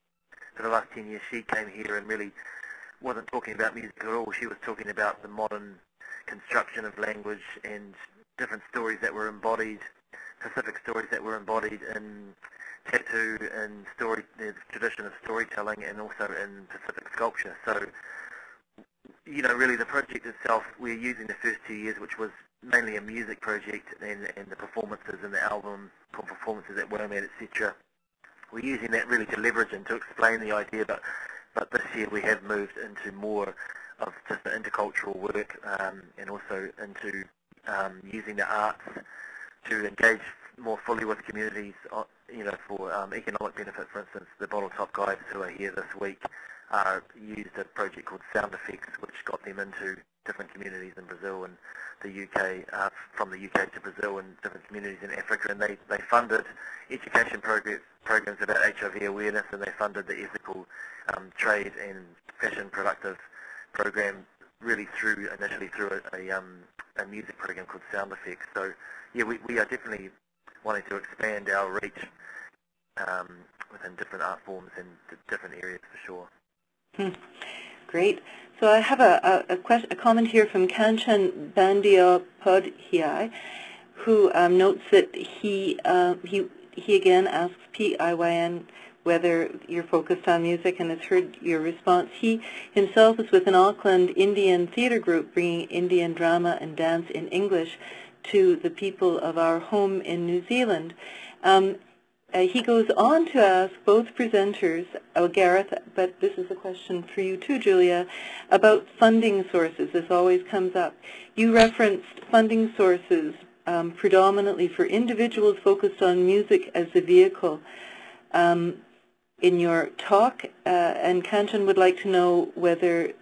for the last 10 years. She came here and really wasn't talking about music at all. She was talking about the modern construction of language and different stories that were embodied, Pacific stories that were embodied in tattoo and the tradition of storytelling, and also in Pacific sculpture. So, really the project itself, we're using the first 2 years, which was mainly a music project, and the performances and the album performances at WOMAD, etc. We're using that really to leverage and to explain the idea, but this year we have moved into more of just the intercultural work, and also into using the arts to engage more fully with communities, for economic benefit. For instance, the Bottle Top Guides who are here this week used a project called Sound Effects, which got them into different communities in Brazil and the UK, from the UK to Brazil and different communities in Africa, and they funded education programs about HIV awareness, and they funded the ethical trade and fashion productive program really initially through a music program called Sound Effects. So yeah, we are definitely wanting to expand our reach within different art forms and different areas for sure. Great. So I have a comment here from Kanchan Bandiapodhiai, who notes that he again asks PIYN whether you're focused on music, and has heard your response. He himself is with an Auckland Indian theatre group bringing Indian drama and dance in English to the people of our home in New Zealand. He goes on to ask both presenters, Gareth, but this is a question for you too, Julia, about funding sources. This always comes up. You referenced funding sources predominantly for individuals focused on music as a vehicle. In your talk, and Canton would like to know whether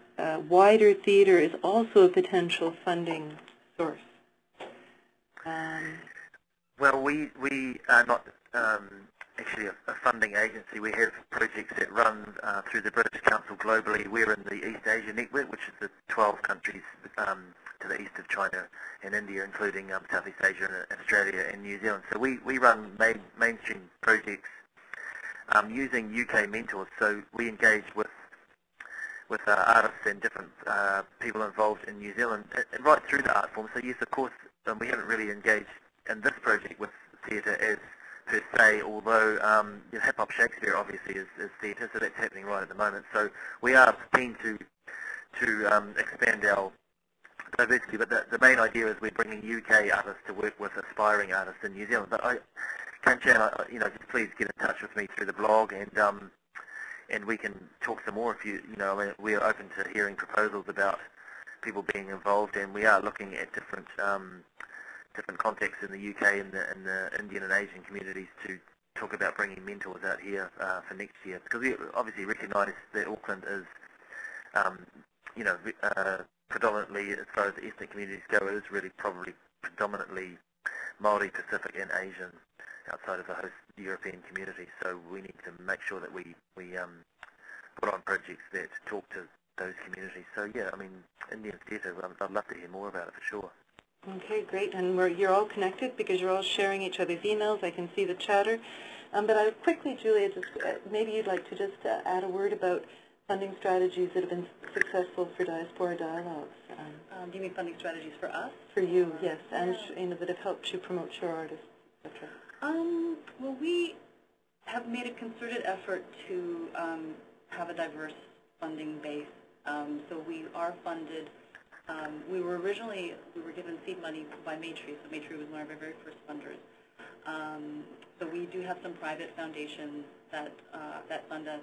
wider theatre is also a potential funding source. Well, we are not actually a funding agency. We have projects that run through the British Council globally. We're in the East Asia Network, which is the 12 countries to the east of China and India, including Southeast Asia and Australia and New Zealand. So we run mainstream projects using UK mentors. So we engage with artists and different people involved in New Zealand, right through the art form. So yes, of course, we haven't really engaged in this project with theatre as per se, although Hip Hop Shakespeare obviously is theatre, so that's happening right at the moment. So we are keen to expand our diversity, but the main idea is we're bringing UK artists to work with aspiring artists in New Zealand. But just please get in touch with me through the blog, and we can talk some more if we are open to hearing proposals about people being involved, and we are looking at different contexts in the UK and the Indian and Asian communities to talk about bringing mentors out here for next year, because we obviously recognise that Auckland is predominantly, as far as the ethnic communities go, it is really probably predominantly Māori, Pacific and Asian outside of the host European community. So we need to make sure that we put on projects that talk to those communities. So yeah, I mean, Indian theatre, I'd love to hear more about it for sure. Okay, great. And you're all connected because you're all sharing each other's emails. I can see the chatter. But I quickly, Julia, just maybe you'd like to just add a word about funding strategies that have been successful for Diaspora Dialogues. Do you mean funding strategies for us? For you, yes, and that have helped you promote your artists, etc. Well, we have made a concerted effort to have a diverse funding base. So we are funded. We were given seed money by Maytree, so Maytree was one of our very first funders. So we do have some private foundations that fund us.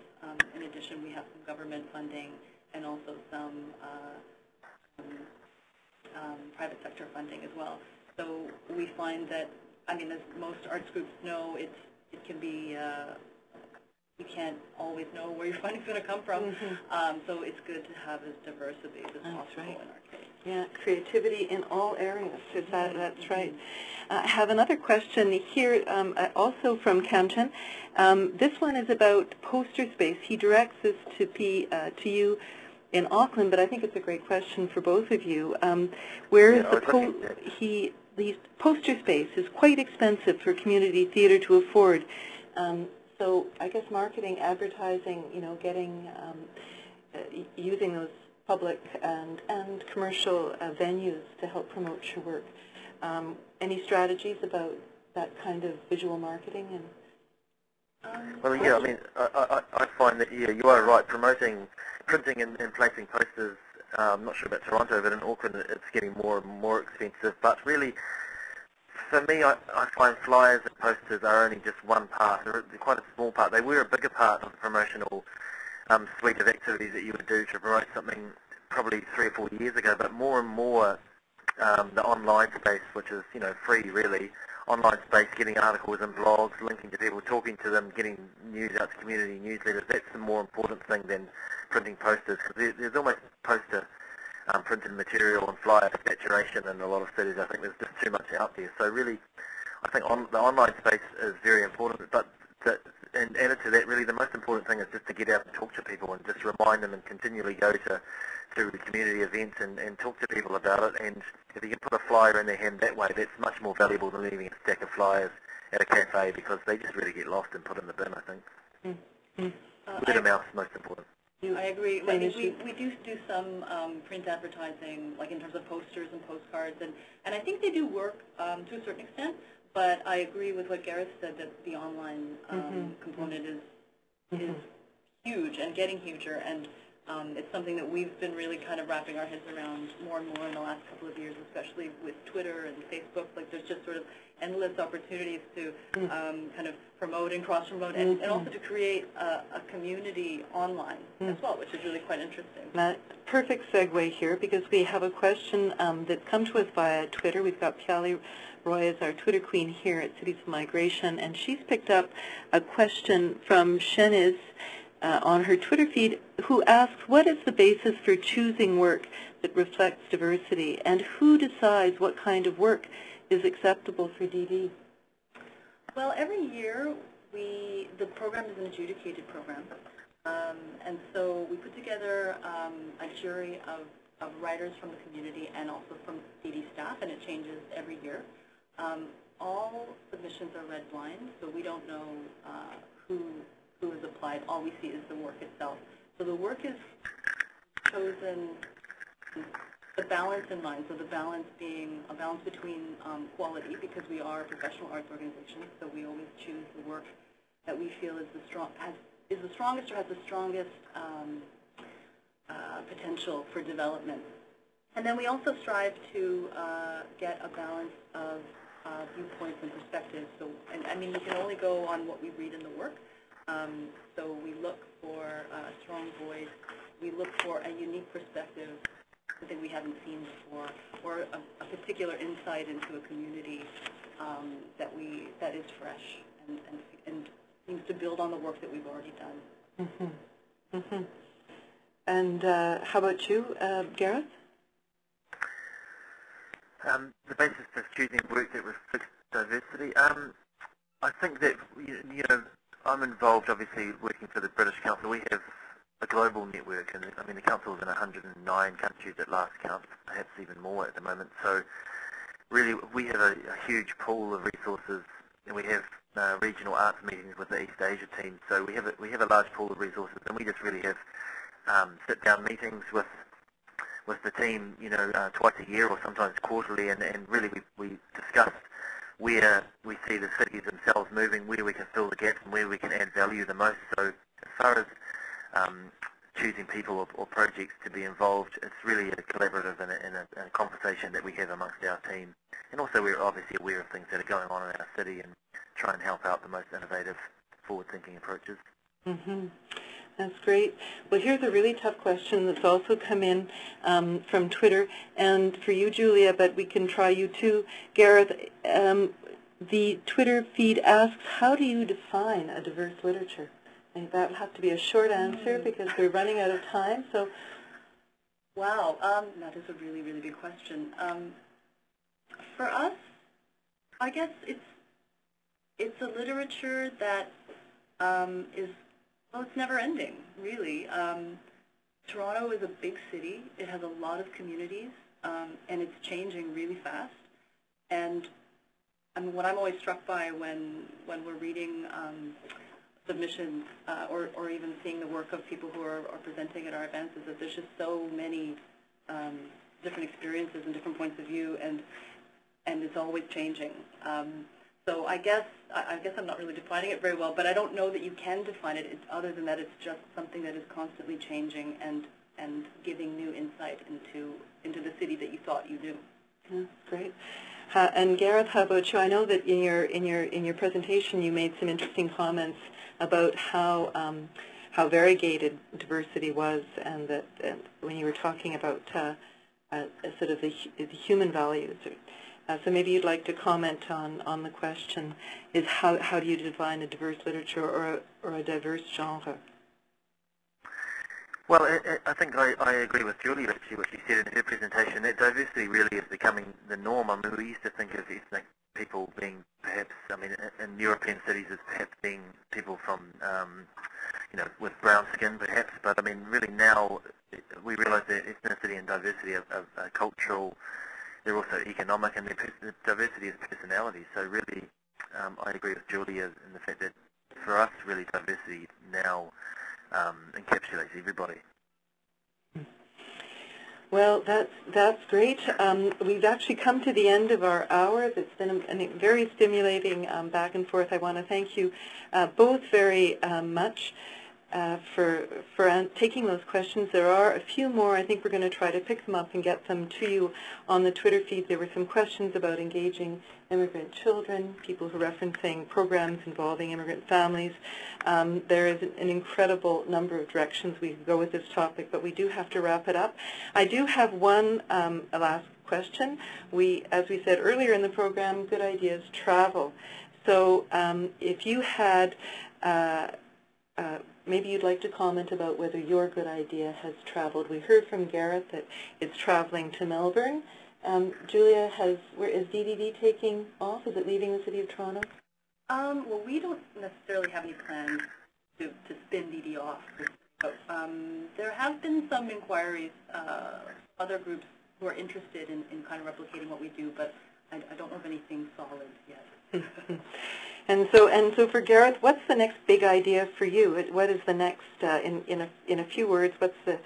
In addition, we have some government funding and also some private sector funding as well. So we find that, I mean, as most arts groups know, it can be, you can't always know where your funding's going to come from. Mm-hmm. So it's good to have as diverse a base as possible in our case. Yeah, creativity in all areas. That's right. I have another question here, also from Canton. This one is about poster space. He directs this to you in Auckland, but I think it's a great question for both of you. Where is the poster space is quite expensive for community theatre to afford. So I guess marketing, advertising, getting, using those public and commercial venues to help promote your work. Any strategies about that kind of visual marketing? Well, yeah, I mean, I find that, yeah, you are right, printing and placing posters, I'm not sure about Toronto, but in Auckland it's getting more and more expensive. But really, for me, I find flyers and posters are only just one part. They're quite a small part. They were a bigger part of the promotional suite of activities that you would do to promote something probably 3 or 4 years ago, but more and more the online space, which is free really, online space, getting articles and blogs, linking to people, talking to them, getting news out to community newsletters, that's the more important thing than printing posters, because there's almost poster printed material and flyer saturation in a lot of cities. I think there's just too much out there. So really, I think the online space is very important, but and added to that, really the most important thing is just to get out and talk to people and just remind them and continually go to community events and talk to people about it. And if you can put a flyer in their hand that way, that's much more valuable than leaving a stack of flyers at a cafe, because they just really get lost and put in the bin, I think. Mm-hmm. Word of mouth is most important. I agree. I think we do some print advertising, like in terms of posters and postcards, and I think they do work to a certain extent. But I agree with what Gareth said, that the online component is huge and getting huger. And It's something that we've been really kind of wrapping our heads around more and more in the last couple of years, especially with Twitter and Facebook. Like there's just sort of endless opportunities to kind of promote and cross-promote and also to create a community online as well, which is really quite interesting. Perfect segue here because we have a question that's come to us via Twitter. We've got Piali Roy as our Twitter queen here at Cities of Migration, and she's picked up a question from Sheniz on her Twitter feed, who asks, what is the basis for choosing work that reflects diversity, and who decides what kind of work is acceptable for DD? Well, every year the program is an adjudicated program, and so we put together a jury of writers from the community and also from DD staff, and it changes every year. All submissions are read blind, so we don't know who has applied. All we see is the work itself. So the work is chosen, the balance in mind, so the balance being a balance between quality, because we are a professional arts organization, so we always choose the work that we feel is the strongest or has the strongest potential for development. And then we also strive to get a balance of viewpoints and perspectives. So, and I mean, we can only go on what we read in the work. So we look for a strong voice. We look for a unique perspective, something we haven't seen before, or a particular insight into a community that is fresh and seems to build on the work that we've already done. And how about you, Gareth? The basis for choosing work that reflects diversity. I think that, you know, I'm involved, obviously, working for the British Council. We have a global network, and I mean, the Council is in 109 countries at last count, perhaps even more at the moment. So really, we have a huge pool of resources, and we have regional arts meetings with the East Asia team. So we have a large pool of resources, and we just really have sit-down meetings with the team, you know, twice a year or sometimes quarterly, and really we discuss where we see the cities themselves moving, where we can fill the gaps, and where we can add value the most. So as far as choosing people or projects to be involved, it's really a collaborative and a conversation that we have amongst our team. And also we're obviously aware of things that are going on in our city and try and help out the most innovative, forward-thinking approaches. That's great. Well, here's a really tough question that's also come in from Twitter, and for you, Julia, but we can try you too. Gareth, the Twitter feed asks, how do you define a diverse literature? And that will have to be a short answer because we're running out of time. So, wow, that is a really, really big question. For us, I guess it's a literature that is, well, it's never ending, really. Toronto is a big city. It has a lot of communities, and it's changing really fast. And I mean, what I'm always struck by when we're reading submissions or even seeing the work of people who are presenting at our events is that there's just so many different experiences and different points of view, and it's always changing. So I guess I'm not really defining it very well, but I don't know that you can define it other than that it's just something that is constantly changing and giving new insight into the city that you thought you knew. Yeah, great. And Gareth, how about you? I know that in your presentation you made some interesting comments about how variegated diversity was, and that when you were talking about sort of the human values. So maybe you'd like to comment on the question: is how do you define a diverse literature or a diverse genre? Well, I think I agree with Julie, actually, what she said in her presentation, that diversity really is becoming the norm. I mean, we used to think of ethnic people being perhaps, I mean, in European cities as perhaps being people from, you know, with brown skin perhaps, but I mean, really now we realize that ethnicity and diversity are cultural, they're also economic, and the diversity is personality. So really, I agree with Julia in the fact that for us, really, diversity now encapsulates everybody. Well, that's great. We've actually come to the end of our hour. It's been a very stimulating back and forth. I want to thank you both very much. taking those questions. There are a few more. I think we're going to try to pick them up and get them to you on the Twitter feed. There were some questions about engaging immigrant children, people who are referencing programs involving immigrant families. There is an incredible number of directions we could go with this topic, but we do have to wrap it up. I do have one last question. As we said earlier in the program, good ideas travel. So if you had maybe you'd like to comment about whether your good idea has traveled. We heard from Gareth that it's traveling to Melbourne. Julia, is DDD taking off? Is it leaving the City of Toronto? Well, we don't necessarily have any plans to spin DD off. But, there have been some inquiries, other groups who are interested in kind of replicating what we do, but I don't know of anything solid yet. And so for Gareth, what's the next big idea for you? What is the next, in a few words, what's the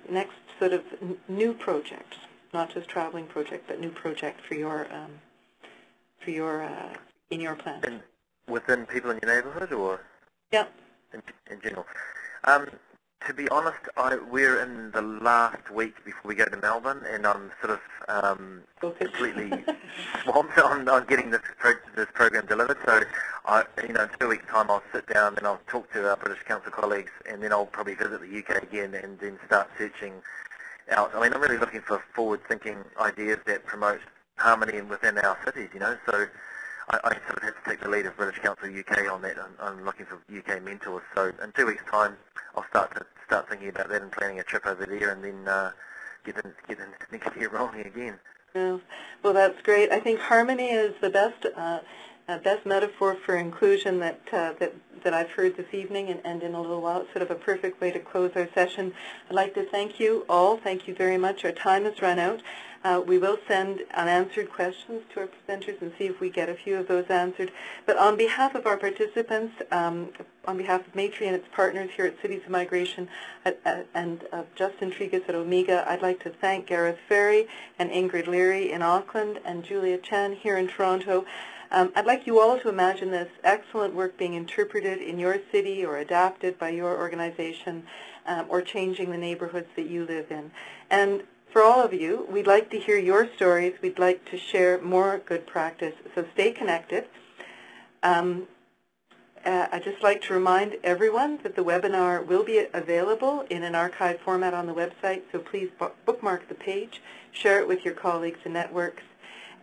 next sort of new project, not just traveling project, but new project for your in your plan? Within people in your neighbourhood, or yeah, in general? To be honest, we're in the last week before we go to Melbourne, and I'm sort of completely swamped on getting this program delivered. So, in 2 weeks' time, I'll sit down and I'll talk to our British Council colleagues, and then I'll probably visit the UK again, and then start searching out. I mean, I'm really looking for forward-thinking ideas that promote harmony within our cities. So I sort of have to take the lead of British Council UK on that. I'm looking for UK mentors. So in 2 weeks' time, I'll start thinking about that and planning a trip over there, and then get the next year rolling again. Yeah. Well, that's great. I think harmony is the best metaphor for inclusion that I've heard this evening and in a little while. It's sort of a perfect way to close our session. I'd like to thank you all. Thank you very much. Our time has run out. We will send unanswered questions to our presenters and see if we get a few of those answered. But on behalf of our participants, on behalf of Maitree and its partners here at Cities of Migration and Justin Tregus at Omega, I'd like to thank Gareth Ferry and Ingrid Leary in Auckland and Julia Chen here in Toronto. I'd like you all to imagine this excellent work being interpreted in your city or adapted by your organization or changing the neighborhoods that you live in. And for all of you, we'd like to hear your stories. We'd like to share more good practice, so stay connected. I'd just like to remind everyone that the webinar will be available in an archive format on the website, so please bookmark the page, share it with your colleagues and networks,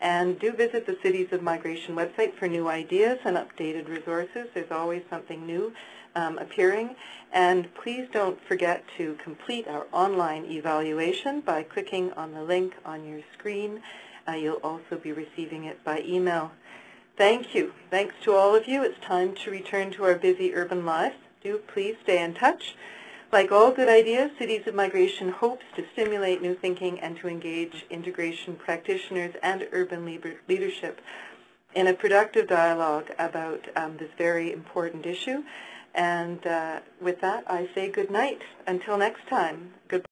and do visit the Cities of Migration website for new ideas and updated resources. There's always something new appearing. And please don't forget to complete our online evaluation by clicking on the link on your screen. You'll also be receiving it by email. Thank you. Thanks to all of you. It's time to return to our busy urban lives. Do please stay in touch. Like all good ideas, Cities of Migration hopes to stimulate new thinking and to engage integration practitioners and urban leadership in a productive dialogue about this very important issue. And with that, I say good night. Until next time, goodbye.